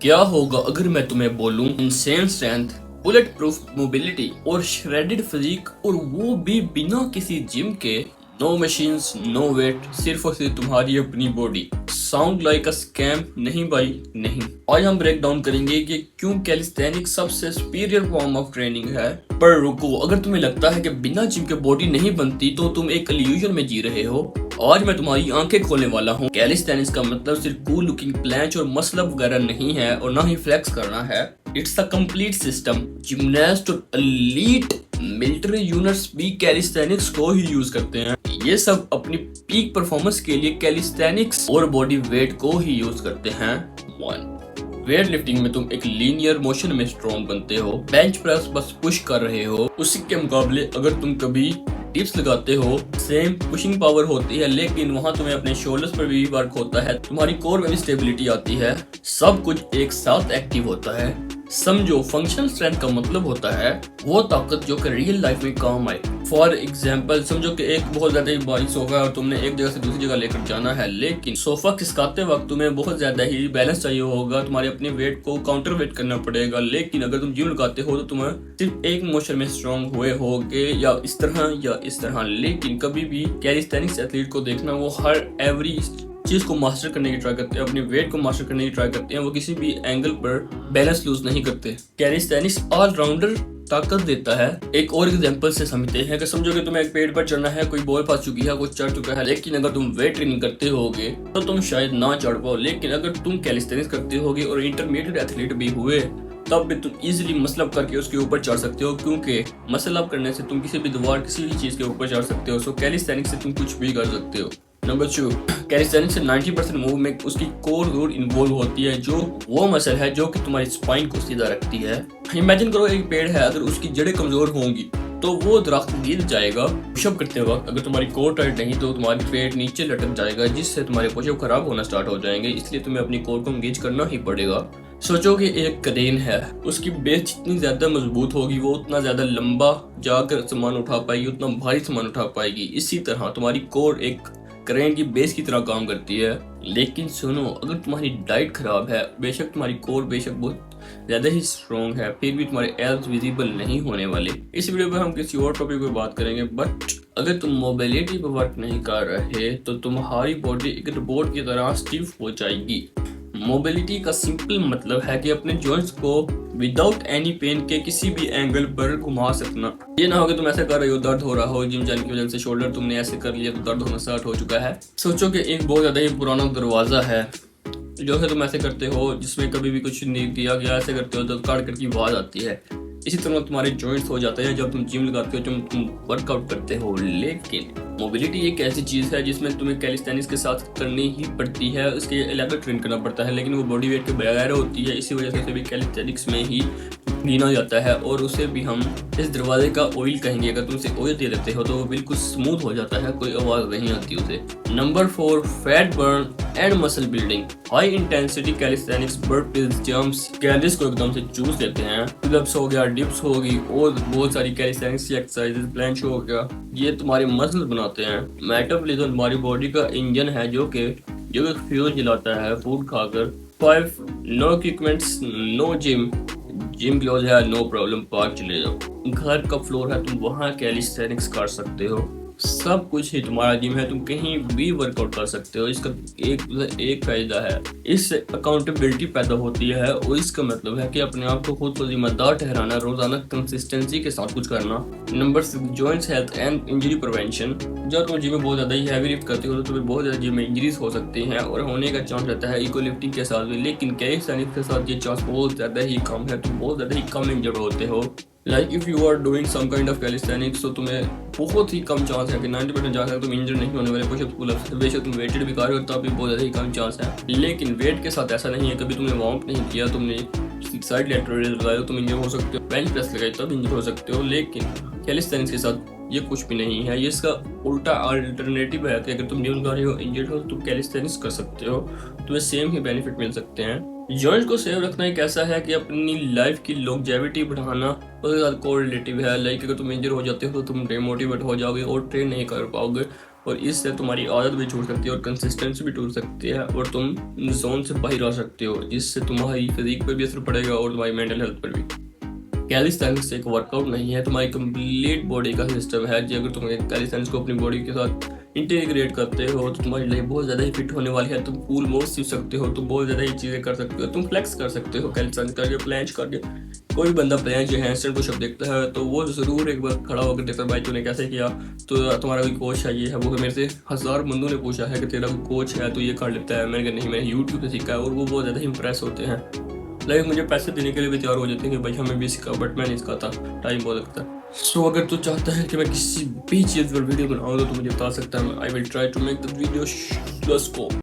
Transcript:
क्या होगा अगर मैं तुम्हें बोलूं insane strength, bullet proof mobility और श्रेडेड फिजिक, और वो भी बिना किसी जिम के। नो मशीन्स, नो वेट, सिर्फ और सिर्फ तुम्हारी अपनी body. Sound like a scam? नहीं भाई नहीं। आज हम ब्रेक डाउन करेंगे कि क्यों कैलिस्थेनिक्स सबसे सुपीरियर फॉर्म ऑफ ट्रेनिंग है। पर रुको, अगर तुम्हें लगता है कि बिना जिम के बॉडी नहीं बनती तो तुम एक इल्यूजन में जी रहे हो। आज मैं तुम्हारी आंखें खोलने वाला हूँ। कैलिस्थेनिक्स का मतलब सिर्फ कूल लुकिंग प्लैंच और मसल अप वगैरह नहीं है, और ना ही फ्लेक्स करना है। It's a complete system. Gymnast और एलीट मिलिट्री यूनिट्स भी कैलिस्थेनिक्स को ही यूज करते हैं। ये सब अपनी पीक परफॉर्मेंस के लिए कैलिस्थेनिक्स और बॉडी वेट को ही यूज करते हैं। 1, वेट लिफ्टिंग में तुम एक लीनियर मोशन में स्ट्रॉन्ग बनते हो। बेंच प्रेस बस पुश कर रहे हो। उसी के मुकाबले अगर तुम कभी डिप्स लगाते हो, सेम पुशिंग पावर होती है, लेकिन वहां तुम्हें अपने शोल्डर्स पर भी वर्क होता है, तुम्हारी कोर में भी स्टेबिलिटी आती है, सब कुछ एक साथ एक्टिव होता है। समझो, फंक्शनल स्ट्रेंथ का मतलब होता है वो ताकत जो कि रियल लाइफ में काम आए। फॉर एग्जाम्पल, समझो कि एक बहुत ज्यादा ही भारी सोफा है और तुमने एक जगह से दूसरी जगह लेकर जाना है, लेकिन सोफा खिसकाते वक्त तुम्हें बहुत ज्यादा ही बैलेंस चाहिए होगा, तुम्हारे अपने वेट को काउंटर वेट करना पड़ेगा। लेकिन अगर तुम जिम लगाते हो तो तुम सिर्फ एक मोशन में स्ट्रॉन्ग हुए होगे, या इस तरह। लेकिन कभी भी कैलिस्थेनिक्स एथलीट को देखना, वो हर एवरी चीज को मास्टर करने की ट्राई करते हैं, अपने वेट को मास्टर करने की ट्राई करते हैं, वो किसी भी एंगल पर बैलेंस लूज नहीं करते। कैलिस्थेनिक्स ऑलराउंडर ताकत देता है। एक और एग्जांपल से समझते हैं कि समझो कि तुम्हें एक पेड़ पर चढ़ना है, कोई बॉल फंस चुकी है, कुछ चढ़ चुका है, लेकिन अगर तुम वेट ट्रेनिंग करते होगे तो तुम शायद ना चढ़ पाओ। लेकिन अगर तुम कैलिस्थेनिक्स करते होगे और इंटरमीडिएट एथलीट भी हुए, तब भी तुम इजीली मसल अप करके उसके ऊपर चढ़ सकते हो, क्योंकि मसल अप करने से तुम किसी भी दीवार, किसी भी चीज के ऊपर चढ़ सकते हो। सो कैलिस्थेनिक्स से तुम कुछ भी कर सकते हो। नंबर 2, कैलिस्थेनिक्स से 90% मूव में उसकी कोर जरूर इन्वॉल्व होती है, जो वो मसल है जो कि तुम्हारी स्पाइन को सीधा रखती है। इमेजिन करो एक पेड़ है, अगर उसकी जड़ें कमजोर होंगी तो वो दरख्त गिर जाएगा। पुशअप करते वक्त अगर तुम्हारी कोर टाइट नहीं तो तुम्हारी पेट नीचे लटक जाएगा, जिससे तुम्हारे पुशअप खराब होना स्टार्ट हो जाएंगे। इसलिए तुम्हें अपनी कोर को एंगेज करना ही पड़ेगा। सोचो कि एक क्रेन है, उसकी बेस जितनी ज्यादा मजबूत होगी वो उतना ज्यादा लंबा जाकर सामान उठा पाएगी, उतना भारी सामान उठा पाएगी। इसी तरह तुम्हारी कोर एक क्रेन की बेस की तरह काम करती है। लेकिन सुनो, अगर तुम्हारी डाइट खराब है, बेशक तुम्हारी कोर बेशक बहुत ज्यादा ही स्ट्रॉन्ग है, फिर भी तुम्हारे एब्स विजिबल नहीं होने वाले। इस वीडियो पर हम किसी और टॉपिक पर बात करेंगे, बट अगर तुम मोबिलिटी पर वर्क नहीं कर रहे तो तुम्हारी बॉडी एक रोबोट की तरह स्टिफ हो जाएगी। मोबिलिटी का सिंपल मतलब है कि अपने जॉइंट्स को विदाउट एनी पेन के किसी भी एंगल पर घुमा सकना। ये ना हो कि तुम ऐसे कर रहे हो, दर्द हो रहा हो जिम जाने की वजह से, शोल्डर तुमने ऐसे कर लिया तो दर्द होना स्टार्ट हो चुका है। सोचो कि एक बहुत ज्यादा ही पुराना दरवाजा है जो है तुम ऐसे करते हो, जिसमें कभी भी कुछ नहीं दिया गया, ऐसे करते हो तो काट कर की आवाज आती है। इसी तरह तुम्हारे जॉइंट्स हो जाते हैं जब तुम जिम लगाते हो, जब तुम वर्कआउट करते हो। लेकिन मोबिलिटी एक ऐसी चीज है जिसमें तुम्हें कैलिस्थेनिक्स के साथ करनी ही पड़ती है, उसके अलग ट्रेन करना पड़ता है, लेकिन वो बॉडी वेट के बगैर होती है। इसी वजह से उसे भी कैलिस्थेनिक्स में ही गिना जाता है, और उसे भी हम इस दरवाजे का ऑयल कहेंगे। अगर तुम उसे ऑयल दे देते हो तो वो बिल्कुल स्मूथ हो जाता है, कोई आवाज नहीं आती उसे। Number 4, fat burn and muscle building. High intensity calisthenics burpees, jumps calories को एकदम से चूस लेते हैं। पुलअप्स हो गया, डिप्स होगी, और बहुत सारी कैलिस्थेनिक्स एक्सरसाइजेस, प्लैंच हो गया, ये तुम्हारे मसल बनाते हैं। मेटाबॉलिज्म तुम्हारी बॉडी का इंजन है जो कि फ्यूल जलाता है फूड खाकर। 5, no equipments, no gym. Gym close है, नो प्रॉब्लम, पार्क चले जाओ। घर का फ्लोर है, तुम वहाँ कैलिस्थेनिक्स कर सकते हो। सब कुछ ही तुम्हारा जिम है, तुम कहीं भी वर्कआउट कर सकते हो। इसका एक फायदा है, इससे अकाउंटेबिलिटी पैदा होती है, और इसका मतलब है कि अपने आप को खुद को जिम्मेदार ठहराना, रोजाना कंसिस्टेंसी के साथ कुछ करना। Number 6, joints health and injury prevention. जब तुम जिम में बहुत ज्यादा ही हैवी लिफ्ट करते हो तो तुम्हें बहुत ज्यादा जिम में इंजरीज हो सकती हैं, और होने का चांस रहता है इको लिफ्टिंग के साथ भी। लेकिन कैलिस्थेनिक्स के साथ ये चांस बहुत ज्यादा ही कम है, तुम बहुत ज्यादा ही कम इंजर्ड होते हो। Like if you are doing some kind of calisthenics, तो तुम्हें बहुत ही कम चांस है कि 90% चांस है तुम इंजर नहीं होने वाले। पुशअप्स, पुलअप्स, बेशक तुम वेटेड भी कर रहे हो तब भी बहुत ज़्यादा ही कम चांस है। लेकिन वेट के साथ ऐसा नहीं है, कभी तुमने वार्म अप नहीं किया, तुमने साइड लेटरल लगाए हो, तुम इंजर हो सकते हो। बेंच प्रेस लगाए तब इंजर हो सकते हो। लेकिन कैलिस्थेनिक्स के साथ ये कुछ भी नहीं है। ये इसका उल्टा अल्टरनेटिव है कि अगर तुम जिम कर रहे हो, इंजर्ड हो, तो तुम कैलिस्थेनिक्स कर सकते हो, तुम्हें सेम ही बेनिफिट मिल सकते हैं। जॉइंट को सेव रखना एक ऐसा है कि अपनी लाइफ की लॉन्जेविटी बढ़ाना उसके साथ कोरिलेटिव है। लाइक अगर तुम इंजर हो जाते हो तो तुम डिमोटिवेट हो जाओगे और ट्रेन नहीं कर पाओगे। और इससे तुम्हारी आदत भी छूट सकती है और कंसिस्टेंसी भी टूट सकती है और तुम जोन से बाहर आ सकते हो, जिससे तुम्हारी फिजिक पर भी असर पड़ेगा और तुम्हारी मेंटल हेल्थ पर भी। कैलिस्थेनिक्स एक वर्कआउट नहीं है, तुम्हारी कंप्लीट बॉडी का सिस्टम है। जी अगर तुम कैलिस्थेनिक्स को अपनी बॉडी के साथ इंटीग्रेट करते हो तो तुम्हारी लाइफ बहुत ज़्यादा ही फिट होने वाली है। तुम पूल मोस्ट सीख सकते हो, तुम बहुत ज़्यादा ही चीज़ें कर सकते हो, तुम फ्लेक्स कर सकते हो कैलिस्थेनिक्स करके, प्लैंच करके। कोई भी बंदा प्लैंच या हैंडस्टैंड पुशअप देखता है तो वो ज़रूर एक बार खड़ा होकर देखता है भाई तूने कैसे किया। तो तुम्हारा कोई कोच है, ये है वो है। मेरे से 1000 बंदों ने पूछा है कि तेरा कोई कोच है तो ये कर लेता है। मैंने कहा नहीं, मैंने यूट्यूब से सीखा है, और वो बहुत ज़्यादा इंप्रेस होते हैं। लाइक मुझे पैसे देने के लिए भी तैयार हो जाते हैं कि भाई हमें भी सिखा, बट मैं नहीं सिखाता, टाइम बहुत लगता है। सो अगर तू चाहता है कि मैं किसी भी चीज़ पर वीडियो बनाऊँ तो तू मुझे बता सकता है। I will try to make the video. Let's go.